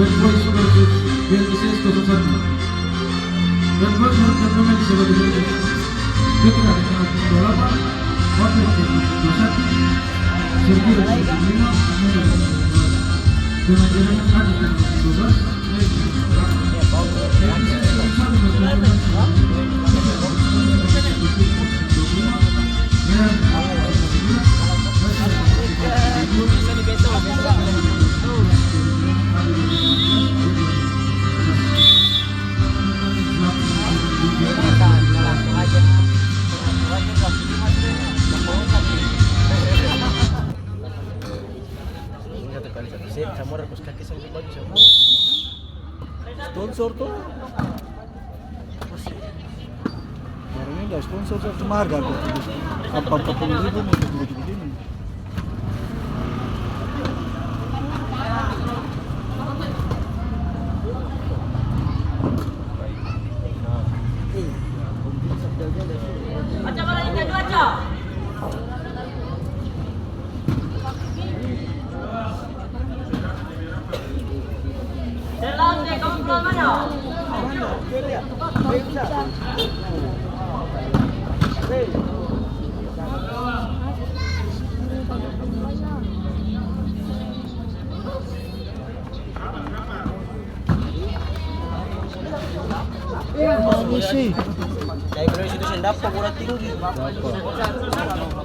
Bad Boys versus 2601. Bad Boys menurut pemain sebagai berikut. Fitra dengan 28, Hotel dengan 21, Sergio dengan 25, Amanda dengan 12. Dengan jaringan Adit dengan 12, sponsor tuh barangnya nggak sponsor cuma harga apa 40.000 untuk begini. Misi. Dari kalau situ saya dapat kurang tinggi.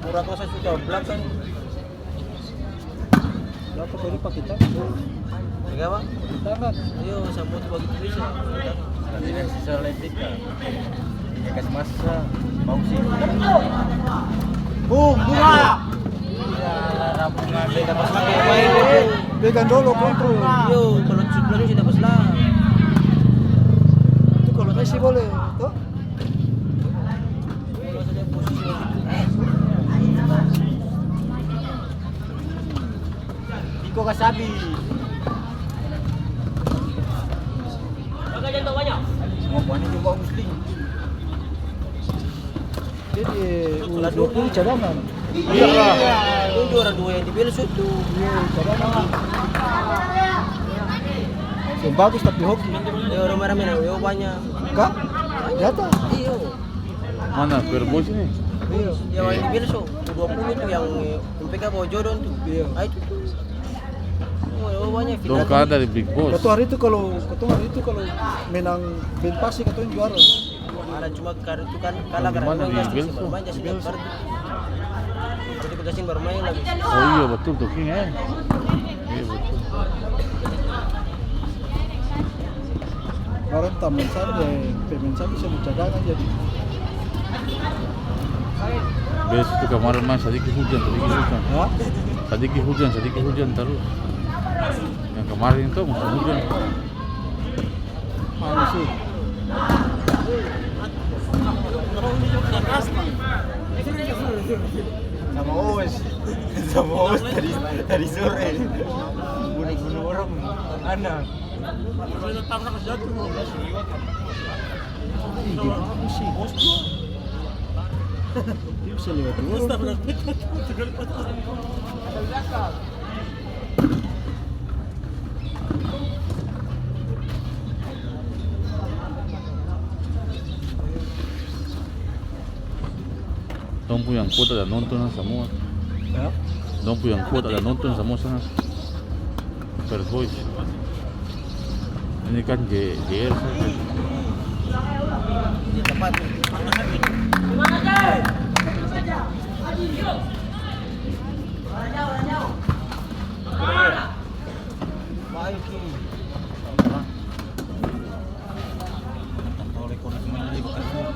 Kurang kuasa sudah belakang. Berapa kali pakai tak? Tiga apa? Tangan. Ayo sambut bagi tulis. Ini sisa ledik kan. Ini kasih masa. Mau sih. Bunga. Ya, rabungan beda pas main. Pegang dulu kontrol. Yo, kalau sebelumnya sudah pas lah. Itu kalau Messi boleh, toh? Kalau saja posisi Iko Kasabi. Agak jantung banyak. Semua buahnya juga muslim. Jadi U20 cadangan. Iya. Itu juara dua yang dipilih itu. Iya, cadangan. So, bagus tapi hoki. Yo rame-rame nah, yo banyak. Kak, jatah. Iyo. Mana Perbos ini? Iya. Yang dipilih so 20 itu yang MPK bawa jodoh tuh. Iya. Ah itu tuh. Oh, banyak Dong kan dari Big Boss. Ketua hari itu kalau menang Benpasi katanya juara. Ada cuma karena itu kan kalah karena Gimana memang di Justin Bilso? baru main Justin baru. Jadi Justin baru main lagi. Oh iya betul tuh King Iya betul. Kemarin taman saja, pemain saja bisa cadangan jadi. Bes itu kemarin mas sedikit hujan. Hah? Sedikit hujan terus. Yang kemarin itu musim hujan. Mana sih? Sama Oos dari sore. Bunuh orang anak. Dia bisa lewat dulu. Dompu yang kuat ada nonton semua. Ya? Dompu yang kuat ada nonton semua sana. Perboys. Ini kan GR saja. Di tempat. Gimana deh? Baik ki. Oleh kondisi menjadi bekerja.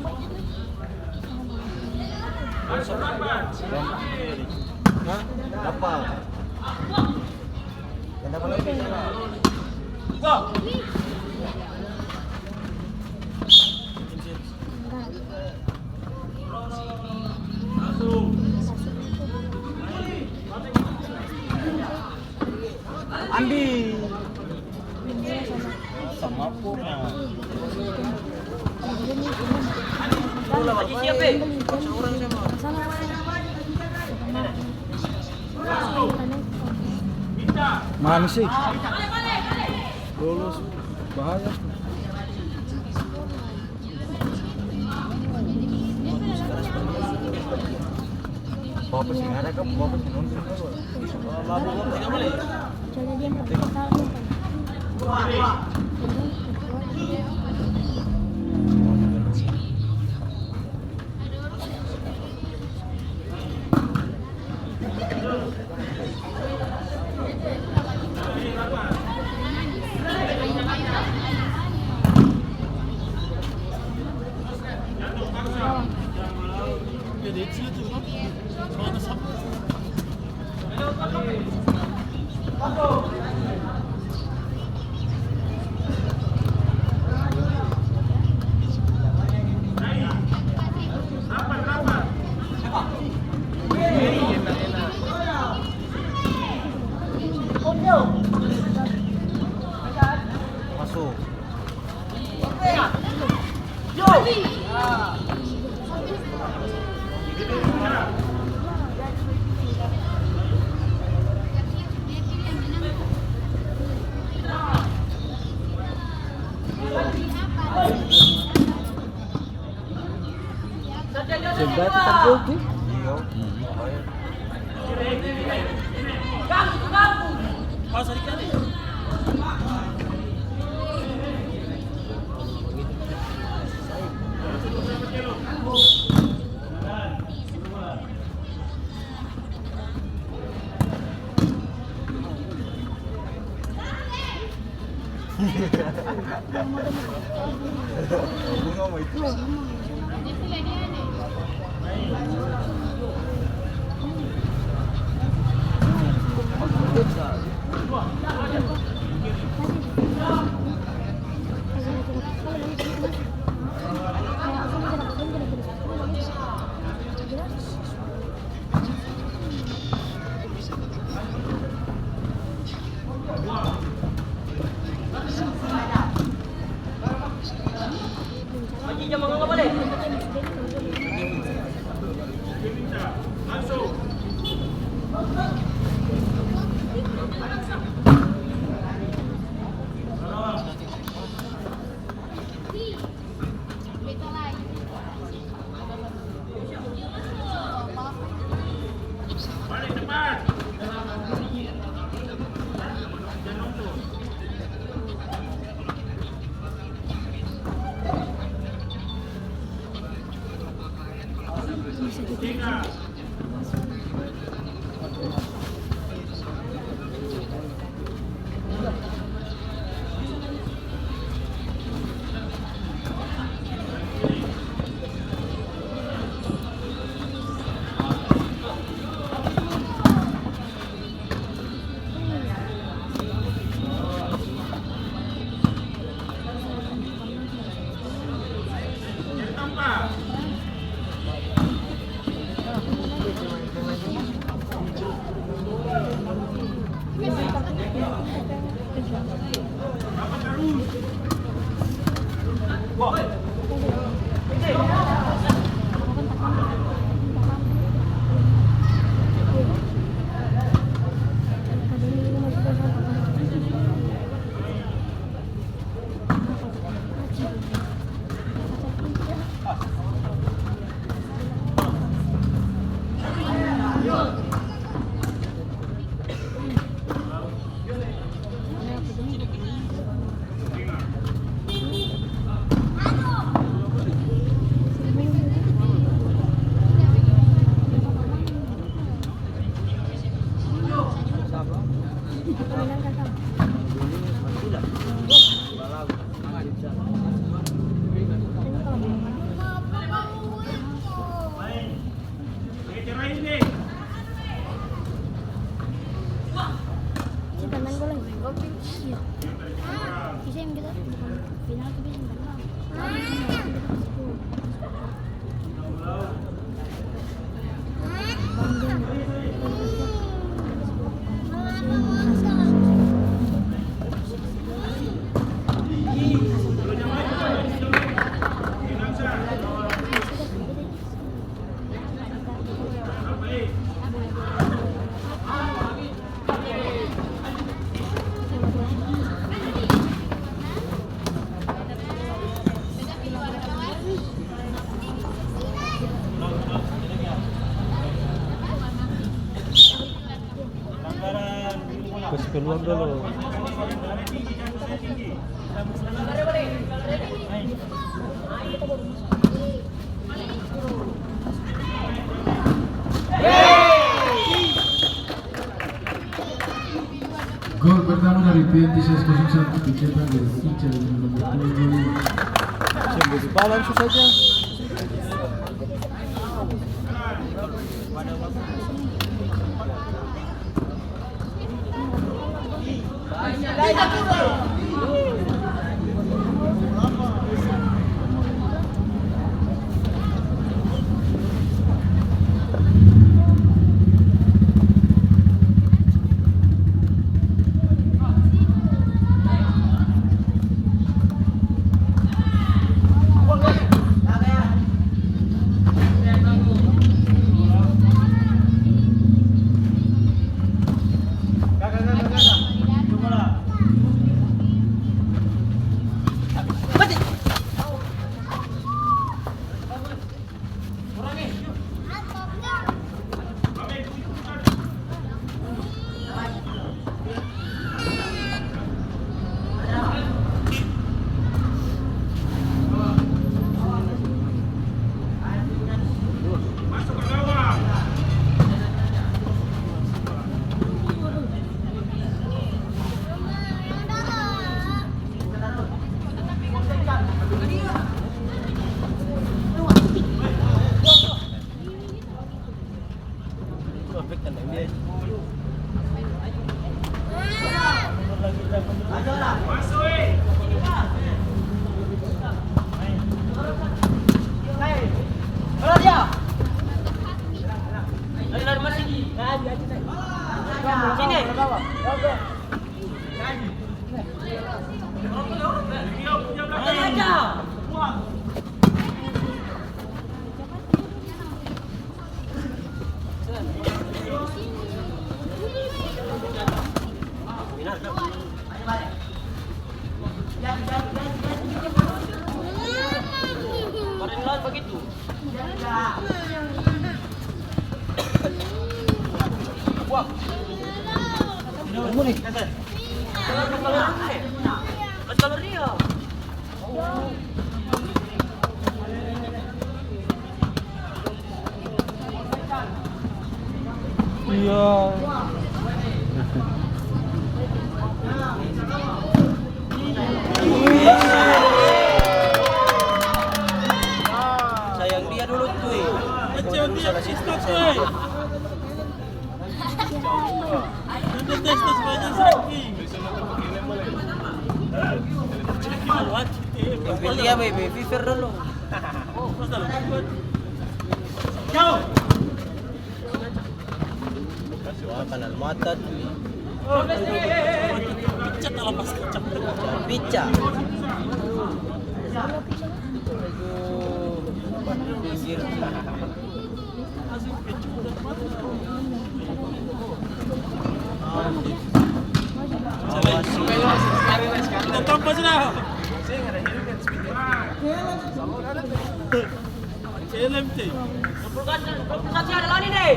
Hah? Apa? Yang dapat lagi. Andi. Sama pun. Bola baru main. Seorang sama. Mana sih? Bolos bahaya. Bawa pesi nggak ada kan? Bawa pesi nonton kan? Mabuk mo, tingnan mo lang. Soalnya dia mau tahu kan. Masuk. Sembah tetap gol tuh. Iya. Pasal ikan ni. Bunga mau itu. Pagi jam mga balik. Balik depan. peluang dulu. Gol pertama dari PNTS 01 dicetak oleh Ical dengan nomor 7. Siapa di balance saja. Begitu. Wah. Kamu nih. Kalau dia. Iya. Sayang dia dulu cuy. Dulu salah sistem saya. Ambil dia baby, fever dulu. Wah, kanal mata cuy. Pica. Pinggir. Provokasi ada lagi nih.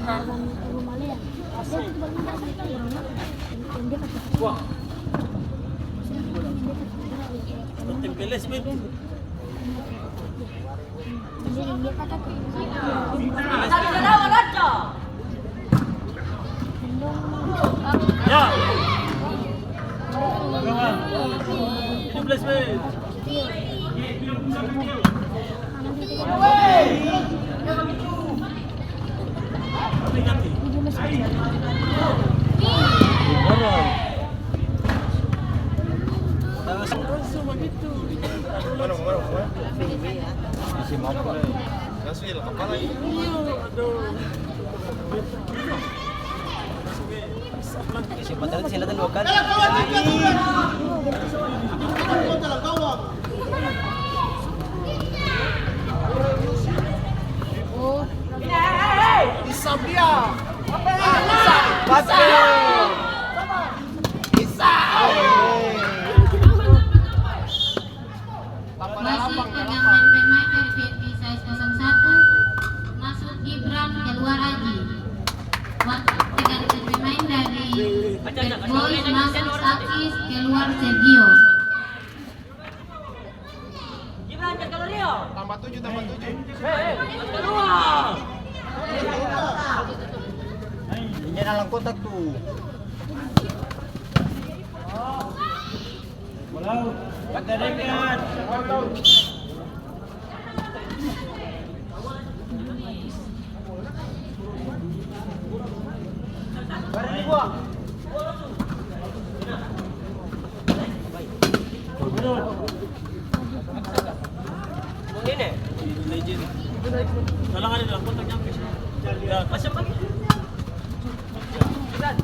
Lawan Rumalia. Dia itu balinda kita yang dia kata. Wah. Tempeles men. Dia kata tuh. Ada lawan aja. Ya. Kawan. 17 men. Siapa tahu sila dua kali. Masih pergantian pemain dari PSP size 01 masuk Gibran keluar Aji. Waktu pergantian pemain dari Bad Boys masuk Sakis keluar Sergio. Gibran ke Rio. Tambah 7. Keluar. Ini dalam kotak tuh. Pagdaringan. Ini. Legend. Kalau ada dalam kotak nyampe. Ya, pasang lagi. Kotak.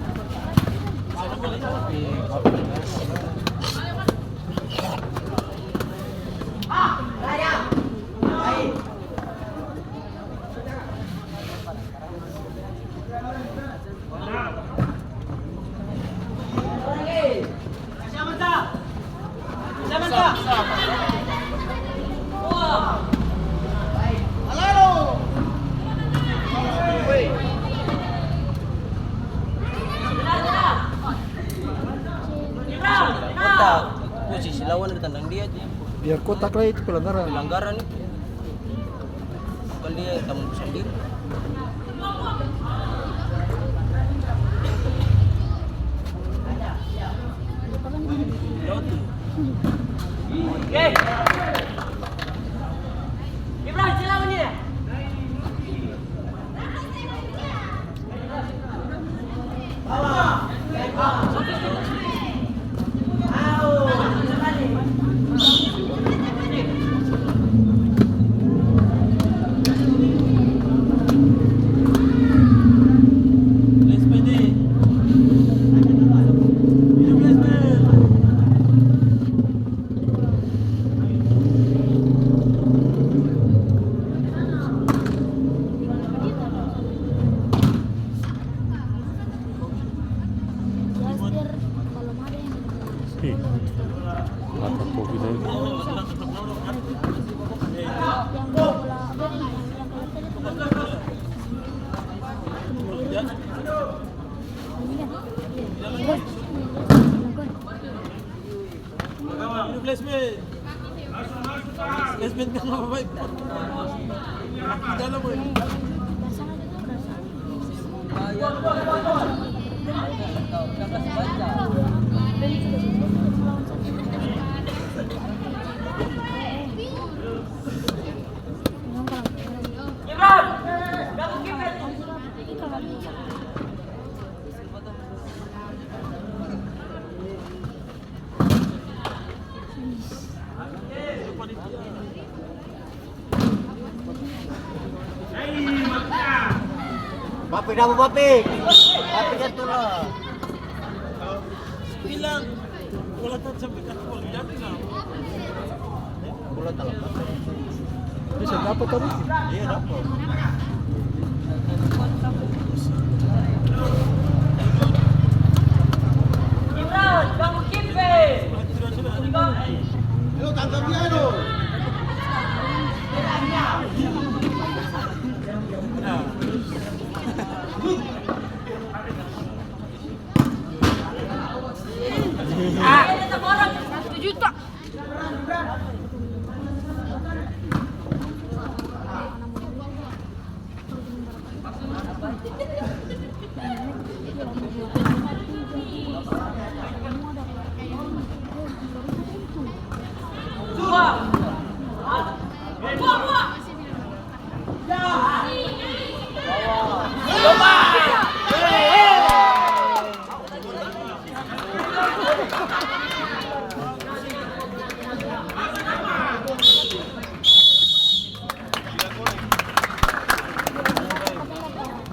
Posisi lawan ada tandang dia aja. Biar kotak lah itu pelanggaran. Pelanggaran itu. Kalau dia tanggung sendiri. Oke. Gibran silakan ini. Mata kopi tadi. Placement ka nga babae. Dala mo eh. Gibran! Gago Gibran! Papi dah papi. Papi jatuh lah. Bilang, wala tayo sampai katpol. Dati na. Bola talaga. Bisa dapat tadi. Iya dapat. Gibran! Gago Gibran! Yo, Tanzaniano. Mati.